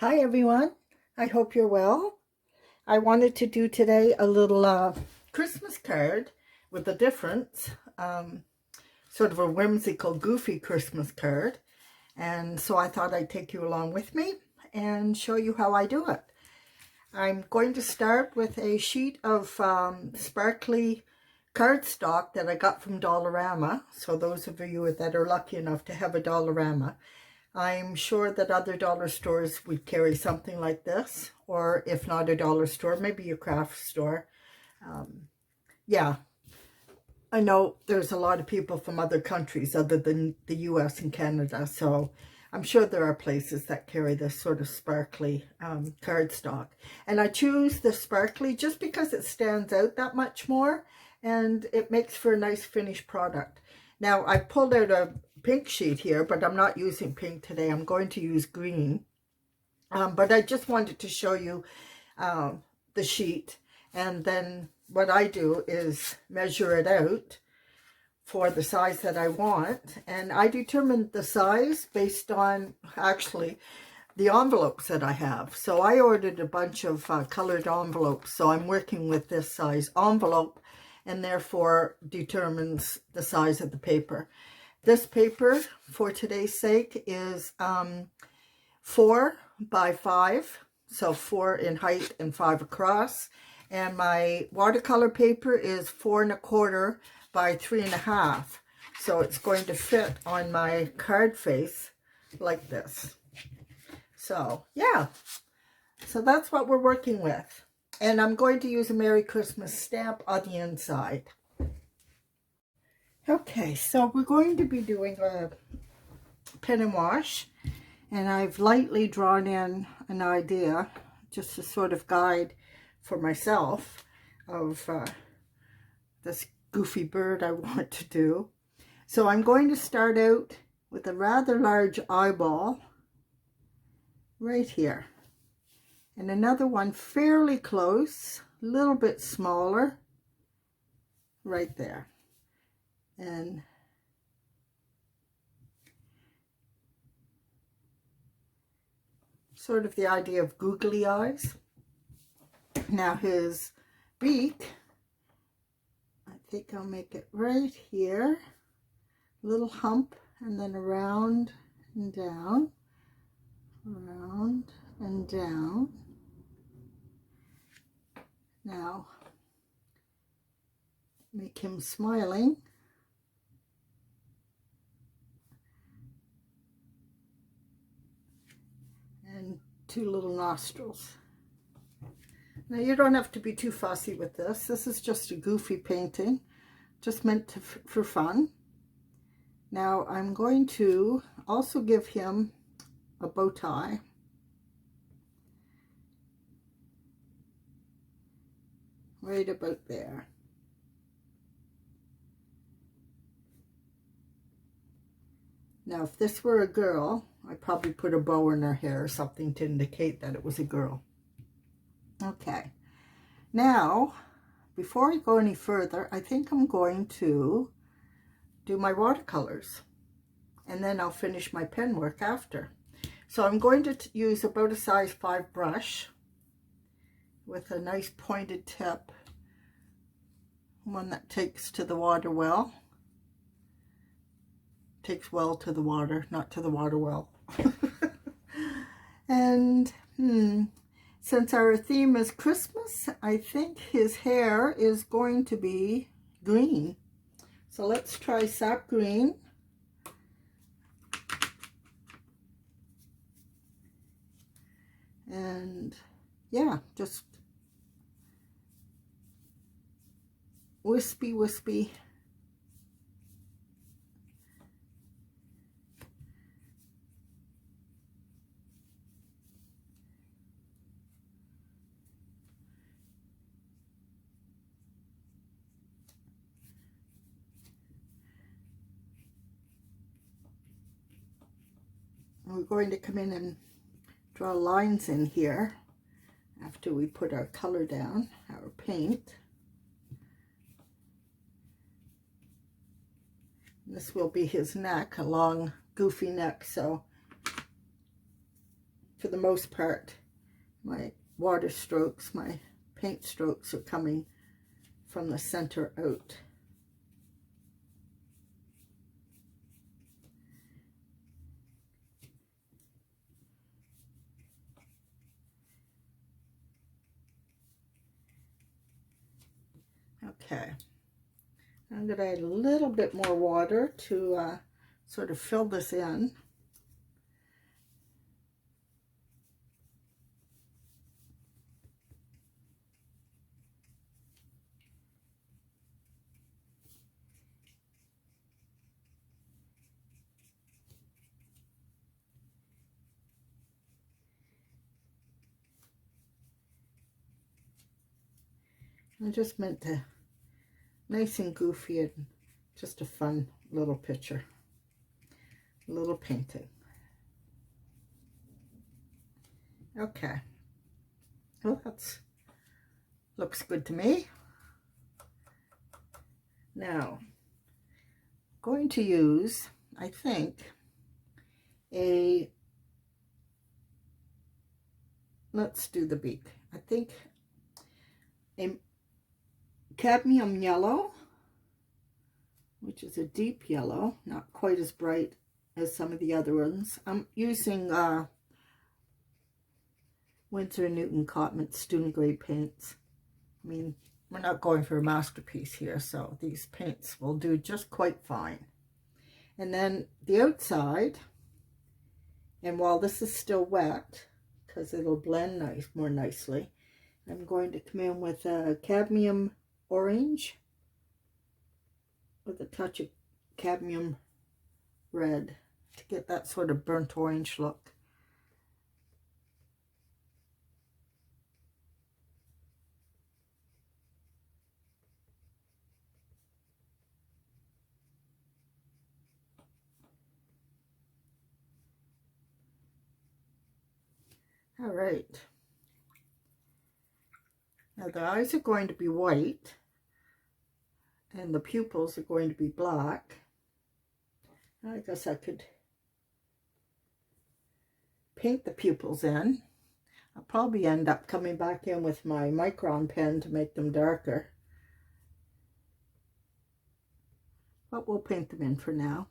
Hi everyone, I hope you're well. I wanted to do today a little Christmas card with a difference, sort of a whimsical, goofy Christmas card. And so I thought I'd take you along with me and show you how I do it. I'm going to start with a sheet of sparkly cardstock that I got from Dollarama. So those of you that are lucky enough to have a Dollarama, I'm sure that other dollar stores would carry something like this, or if not a dollar store, maybe a craft store. Yeah, I know there's a lot of people from other countries other than the US and Canada, so I'm sure there are places that carry this sort of sparkly cardstock. And I choose the sparkly just because it stands out that much more, and it makes for a nice finished product. Now, I pulled out a pink sheet here, but I'm not using pink today. I'm going to use green. But I just wanted to show you the sheet. And then what I do is measure it out for the size that I want. And I determined the size based on actually the envelopes that I have. So I ordered a bunch of colored envelopes. So I'm working with this size envelope, and therefore determines the size of the paper. This paper, for today's sake, is 4 by 5, so 4 in height and 5 across. And my watercolor paper is 4 1/4 by 3 1/2. So it's going to fit on my card face like this. So yeah, so that's what we're working with. And I'm going to use a Merry Christmas stamp on the inside. Okay, so we're going to be doing a pen and wash, and I've lightly drawn in an idea, just a sort of guide for myself of this goofy bird I want to do. So I'm going to start out with a rather large eyeball right here, and another one fairly close, a little bit smaller right there. And sort of the idea of googly eyes. Now his beak, I think I'll make it right here, little hump, and then around and down, around and down. Now make him smiling. And 2 little nostrils. Now you don't have to be too fussy with this. This is just a goofy painting, just meant to, for fun. Now I'm going to also give him a bow tie. Right about there. Now if this were a girl, I'd probably put a bow in her hair or something to indicate that it was a girl. Okay, now before I go any further, I think I'm going to do my watercolors, and then I'll finish my pen work after. So I'm going to use about a size 5 brush with a nice pointed tip, one that takes to the water well. Takes well to the water, not to the water well. And since our theme is Christmas, I think his hair is going to be green. So let's try sap green. And yeah, just wispy, wispy. We're going to come in and draw lines in here after we put our color down, our paint. This will be his neck, a long goofy neck, so for the most part, my water strokes, my paint strokes are coming from the center out. Okay, I'm going to add a little bit more water to sort of fill this in. I just meant to nice and goofy and just a fun little picture, little painting. Okay, well, that's looks good to me. Now, I'm going to use, I think, let's do the beak. I think a cadmium yellow, which is a deep yellow, not quite as bright as some of the other ones. I'm using Winsor and Newton Cotman student grade paints. I mean, we're not going for a masterpiece here, so these paints will do just quite fine. And then the outside, and while this is still wet, because it'll blend more nicely, I'm going to come in with a cadmium orange with a touch of cadmium red to get that sort of burnt orange look. All right. Now the eyes are going to be white and the pupils are going to be black. I guess I could paint the pupils in. I'll probably end up coming back in with my Micron pen to make them darker. But we'll paint them in for now.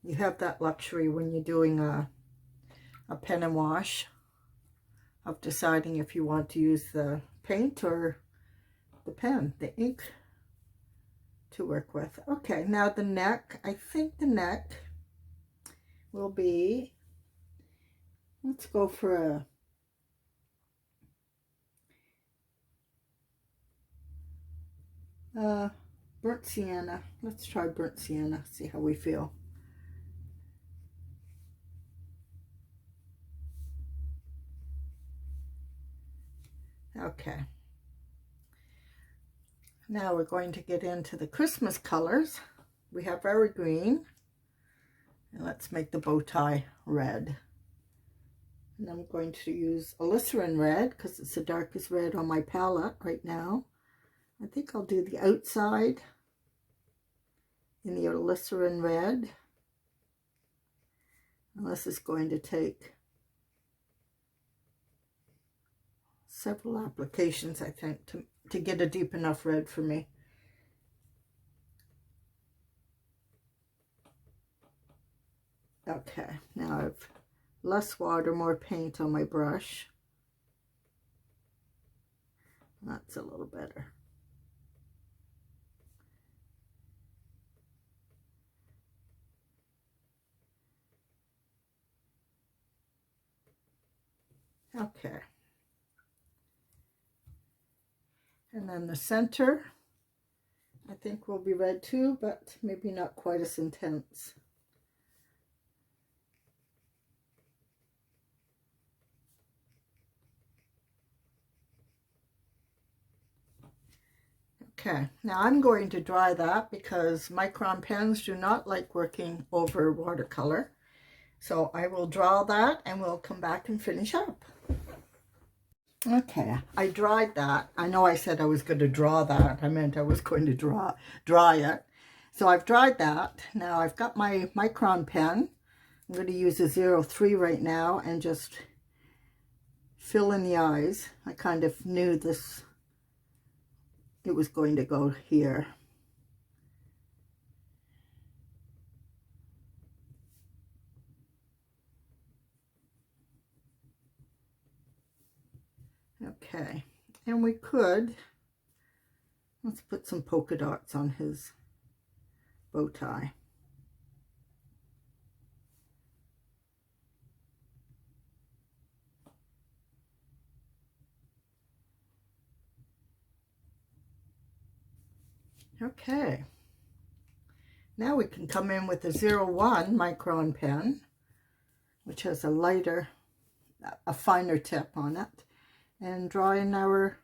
You have that luxury when you're doing a pen and wash of deciding if you want to use the paint or the pen, the ink to work with. Okay, now the neck. I think the neck will be, let's go for a burnt sienna. Let's try burnt sienna, see how we feel. Okay, now we're going to get into the Christmas colors. We have our green, and let's make the bow tie red. And I'm going to use alizarin red because it's the darkest red on my palette right now. I think I'll do the outside in the alizarin red. And this is going to take several applications, I think, to get a deep enough red for me. Okay, now I've less water, more paint on my brush. That's a little better. Okay. And then the center, I think will be red too, but maybe not quite as intense. Okay, now I'm going to dry that because Micron pens do not like working over watercolor. So I will draw that and we'll come back and finish up. Okay, I dried that. I know I said I was going to draw that. I meant I was going to dry it. So I've dried that. Now I've got my Micron pen. I'm going to use a 03 right now and just fill in the eyes. I kind of knew this, it was going to go here. Okay, and we could, let's put some polka dots on his bow tie. Okay, now we can come in with a 01 Micron pen, which has a lighter, a finer tip on it, and draw in our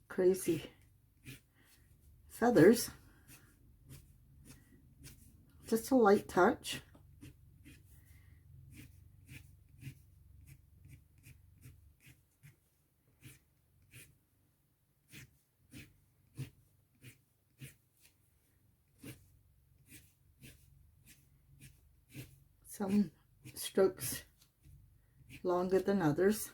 crazy feathers. Just a light touch. Some strokes longer than others.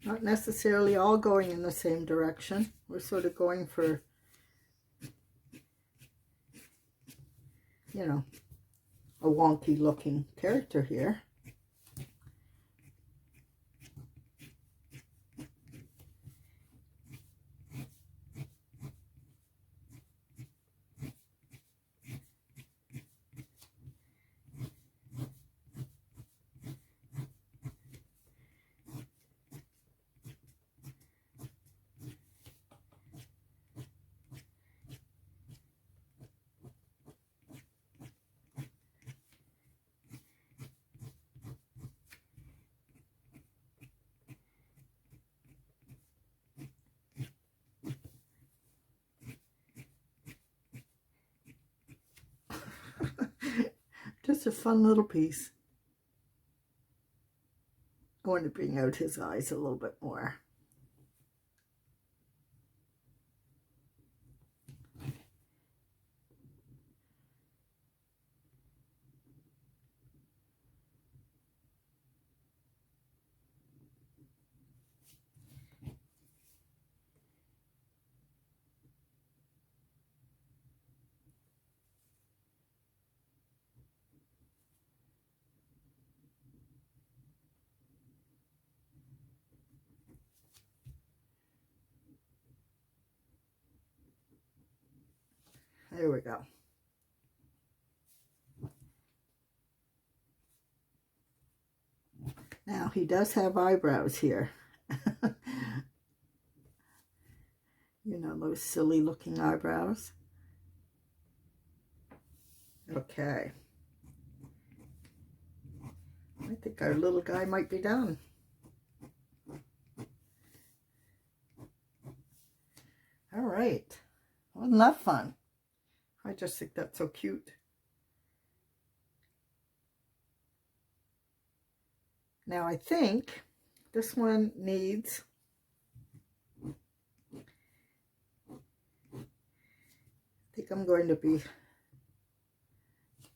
Not necessarily all going in the same direction. We're sort of going for, you know, a wonky looking character here. Just a fun little piece. I want to bring out his eyes a little bit more. There we go. Now he does have eyebrows here. You know, those silly looking eyebrows. Okay. I think our little guy might be done. All right. Wasn't that fun? I just think that's so cute. Now I think this one needs, I think I'm going to be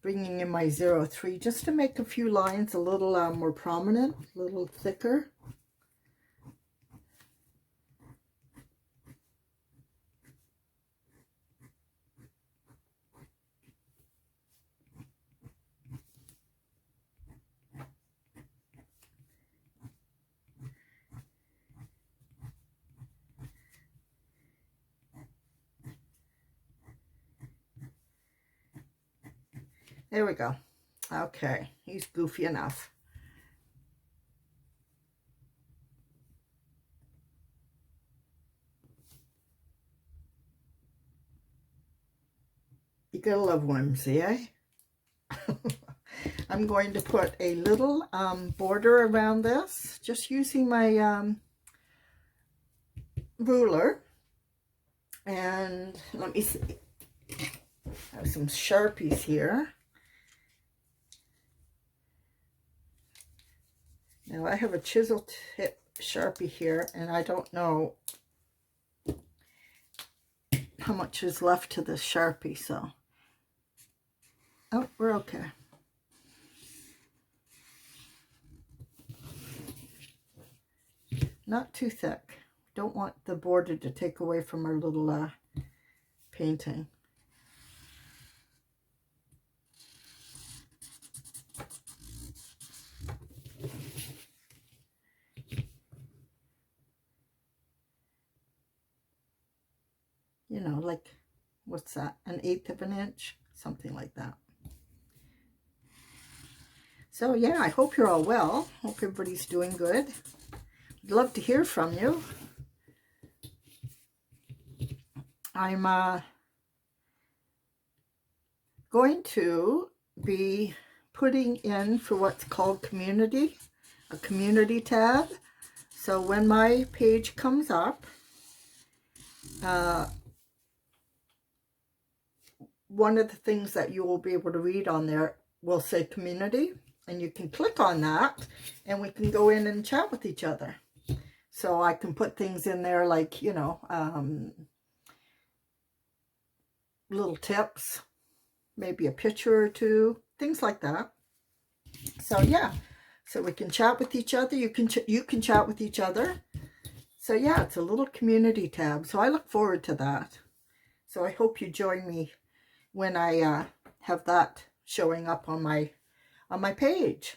bringing in my 03 just to make a few lines a little more prominent, a little thicker. There we go. Okay, he's goofy enough. You gotta love whimsy, eh? I'm going to put a little border around this, just using my ruler, and let me see, I have some Sharpies here. Now I have a chisel tip Sharpie here, and I don't know how much is left to this Sharpie, so oh, we're okay. Not too thick. Don't want the border to take away from our little painting. You know, like, what's that? 1/8 of an inch? Something like that. So yeah, I hope you're all well. Hope everybody's doing good. I'd love to hear from you. I'm going to be putting in for what's called community, a community tab. So when my page comes up, one of the things that you will be able to read on there will say community, and you can click on that and we can go in and chat with each other. So I can put things in there like, you know, little tips, maybe a picture or two, things like that. So yeah, so we can chat with each other. You can chat with each other. So yeah, it's a little community tab. So I look forward to that. So I hope you join me when I have that showing up on my page.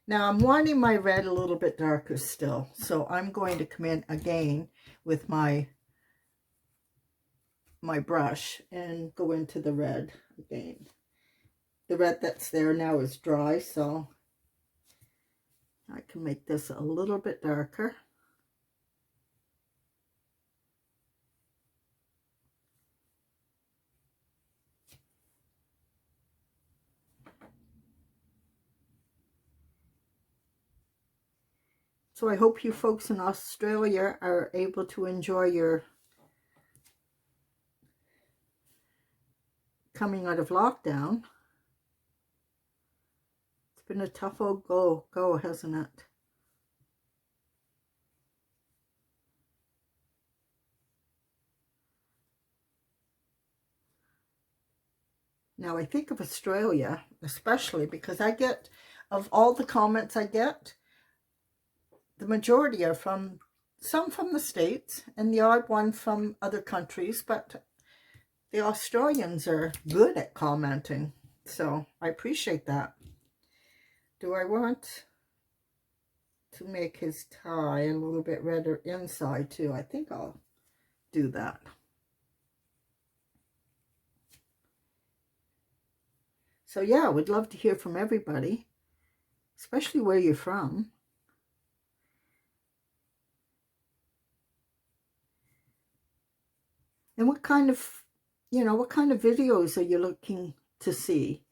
Now I'm wanting my red a little bit darker still, so I'm going to come in again with my brush and go into the red again. The red that's there now is dry, so I can make this a little bit darker. So I hope you folks in Australia are able to enjoy your coming out of lockdown. It's been a tough old go, hasn't it? Now I think of Australia especially because I get, of all the comments I get, the majority are from, some from the States and the odd one from other countries, but the Australians are good at commenting, so I appreciate that. Do I want to make his tie a little bit redder inside too? I think I'll do that. So yeah, I would love to hear from everybody, especially where you're from. And what kind of, you know, what kind of videos are you looking to see?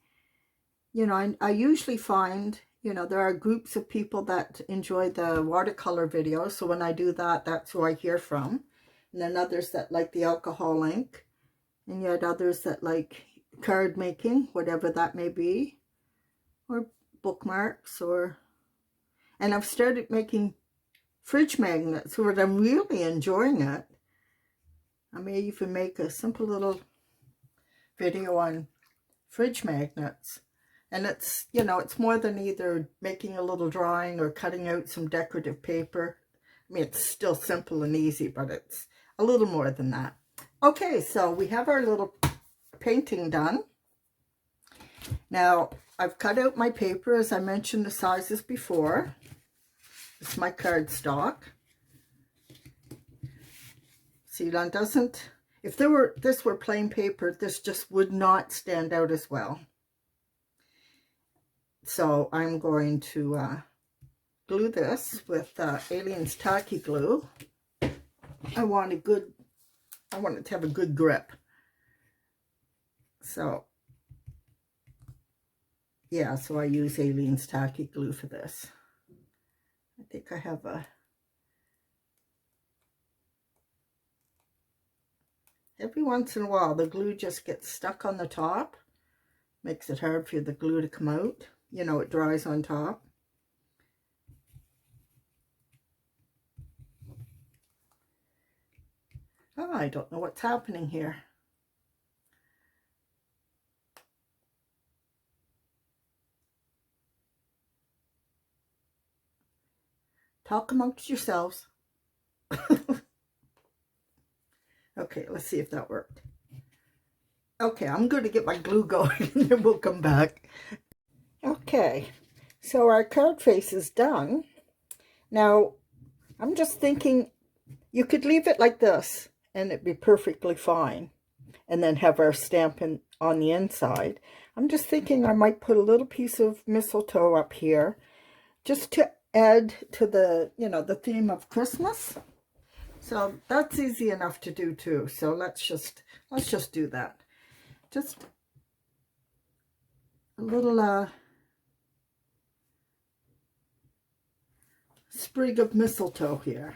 You know, I usually find, you know, there are groups of people that enjoy the watercolor videos. So when I do that, that's who I hear from. And then others that like the alcohol ink. And yet others that like card making, whatever that may be. Or bookmarks, or... And I've started making fridge magnets, so I'm really enjoying it. I may even make a simple little video on fridge magnets. And it's, you know, it's more than either making a little drawing or cutting out some decorative paper. I mean, it's still simple and easy, but it's a little more than that. Okay, so we have our little painting done. Now, I've cut out my paper, as I mentioned the sizes before. It's my cardstock. See, that doesn't, if this were plain paper, this just would not stand out as well. So I'm going to glue this with Alien's Tacky Glue. I want it to have a good grip. So, yeah, so I use Alien's Tacky Glue for this. I think I have a... every once in a while the glue just gets stuck on the top. Makes it hard for the glue to come out. You know, it dries on top. Oh, I don't know what's happening here. Talk amongst yourselves. Okay, let's see if that worked. Okay, I'm going to get my glue going and then we'll come back. Okay, so our card face is done. Now, I'm just thinking you could leave it like this and it'd be perfectly fine. And then have our stamp on the inside. I'm just thinking I might put a little piece of mistletoe up here just to add to the, you know, the theme of Christmas. So that's easy enough to do too. So let's just do that. Just a little sprig of mistletoe here.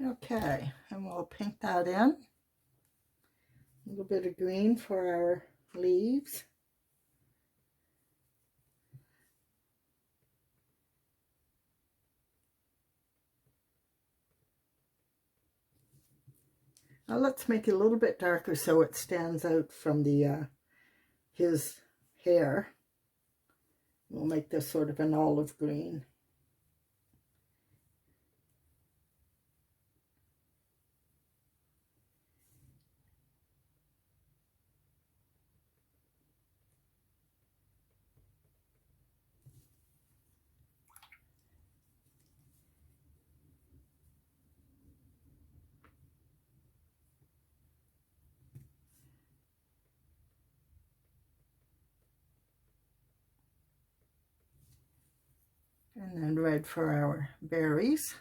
Okay, and we'll paint that in. A little bit of green for our leaves. Now let's make it a little bit darker so it stands out from the his hair. We'll make this sort of an olive green. And then red for our berries.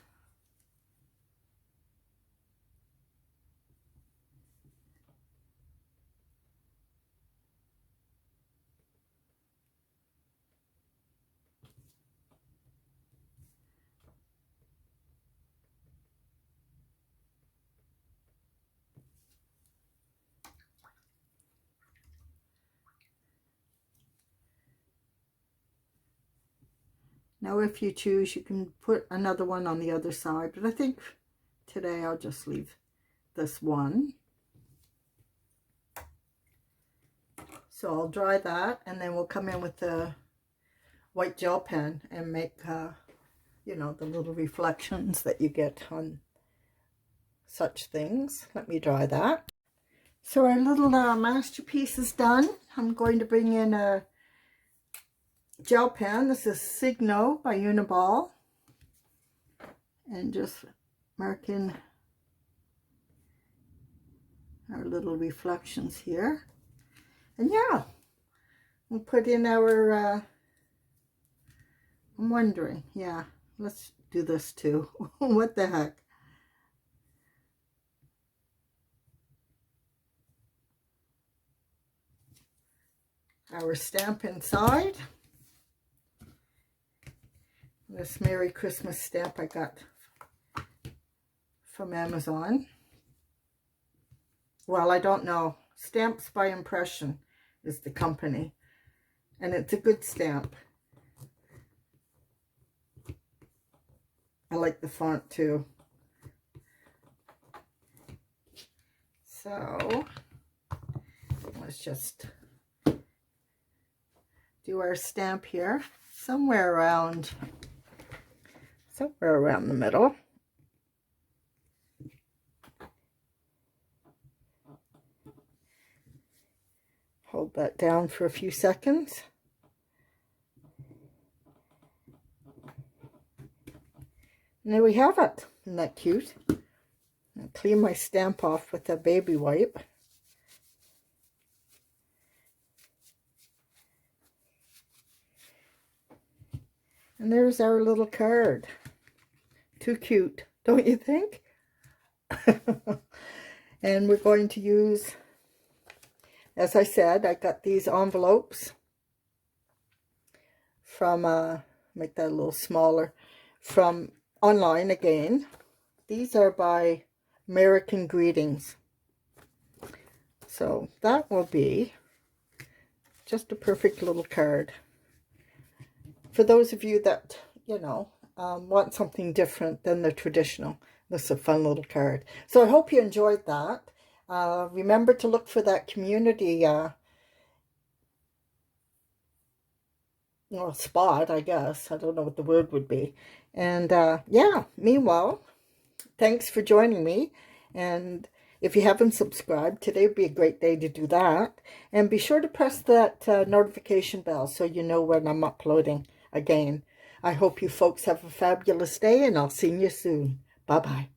Now if you choose, you can put another one on the other side, but I think today I'll just leave this one. So I'll dry that, and then we'll come in with the white gel pen and make, you know, the little reflections that you get on such things. Let me dry that. So our little masterpiece is done. I'm going to bring in a gel pen. This is Signo by Uniball. And just mark in our little reflections here. And yeah, we'll put in our, I'm wondering, yeah, let's do this too. What the heck? Our stamp inside. This Merry Christmas stamp I got from Amazon. Well, I don't know. Stamps by Impression is the company. And it's a good stamp. I like the font too. So, let's just do our stamp here. Somewhere around the middle. Hold that down for a few seconds. And there we have it. Isn't that cute? I'll clean my stamp off with a baby wipe. And there's our little card. Too cute, don't you think? And we're going to use as I said, I got these envelopes from, make that a little smaller, from online again. These are by American Greetings. So that will be just a perfect little card. For those of you that, you know, want something different than the traditional. This is a fun little card. So I hope you enjoyed that. Remember to look for that community spot, I guess. I don't know what the word would be. And yeah, meanwhile, thanks for joining me. And if you haven't subscribed, today would be a great day to do that. And be sure to press that notification bell so you know when I'm uploading again. I hope you folks have a fabulous day, and I'll see you soon. Bye-bye.